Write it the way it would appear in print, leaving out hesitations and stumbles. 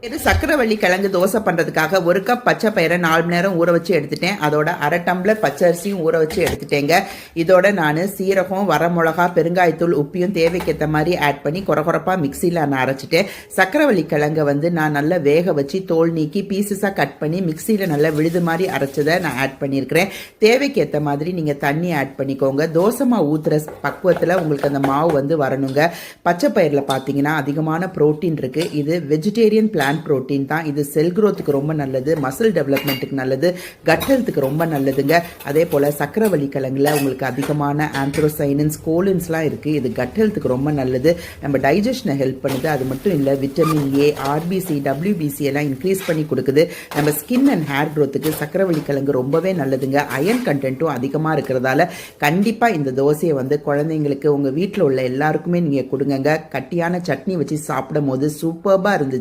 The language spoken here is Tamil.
இது சக்கரவள்ளி கிழங்கு தோசை பண்ணுறதுக்காக 1 கப் பச்சை பயிரை 4 மணி நேரம் ஊற வச்சு எடுத்துட்டேன். அதோட அரை டம்ளர் பச்சரிசியும் ஊற வச்சு எடுத்துட்டேங்க. இதோட நான் சீரகம், வரமிளகா, பெருங்காயத்தூள், உப்பையும் தேவைக்கேற்ற மாதிரி ஆட் பண்ணி குறகுறப்பாக மிக்சியில் நான் அரைச்சிட்டேன். சக்கரவள்ளி கிழங்கை நான் நல்லா வேக வச்சு தோல் நீக்கி பீசஸாக கட் பண்ணி மிக்சியில் நல்லா விழுது மாதிரி அரைச்சதை நான் ஆட் பண்ணியிருக்கிறேன். தேவைக்கேற்ற மாதிரி நீங்கள் தண்ணி ஆட் பண்ணிக்கோங்க. தோசை மாவு ஊற்றுற பக்குவத்தில் உங்களுக்கு அந்த மாவு வரணுங்க. பச்சை பயிரில் பார்த்தீங்கன்னா அதிகமான ப்ரோட்டீன் இருக்குது. இது வெஜிடேரியன் பிளான் புரோட்டீன் தான். இது செல் growthக்கு ரொம்ப நல்லது, மசில் டெவலப்மெண்ட்டுக்கு நல்லது, கட் ஹெல்த்துக்கு ரொம்ப நல்லதுங்க. அதே போல் சக்கரவள்ளி கிழங்குல உங்களுக்கு அதிகமான ஆந்த்ரோசைனின்ஸ், கோலின்ஸ்லாம் இருக்குது. இது கட் ஹெல்த்துக்கு ரொம்ப நல்லது, நம்ம டைஜஷனை ஹெல்ப் பண்ணுது. அது மட்டும் இல்லை, விட்டமின் ஏ, ஆர்பிசி, டபிள்யூபிசி எல்லாம் இன்க்ரீஸ் பண்ணி கொடுக்குது. நம்ம ஸ்கின் அண்ட் ஹேர் growthக்கு சக்கரவள்ளி கிழங்கு ரொம்பவே நல்லதுங்க. அயன் கண்டென்ட்டும் அதிகமாக இருக்கிறதால கண்டிப்பாக இந்த தோசையை குழந்தைங்களுக்கு உங்கள் வீட்டில் உள்ள எல்லாருக்குமே நீங்கள் கொடுங்க. கட்டியான சட்னி வச்சு சாப்பிடும் போது சூப்பராக இருந்துச்சு.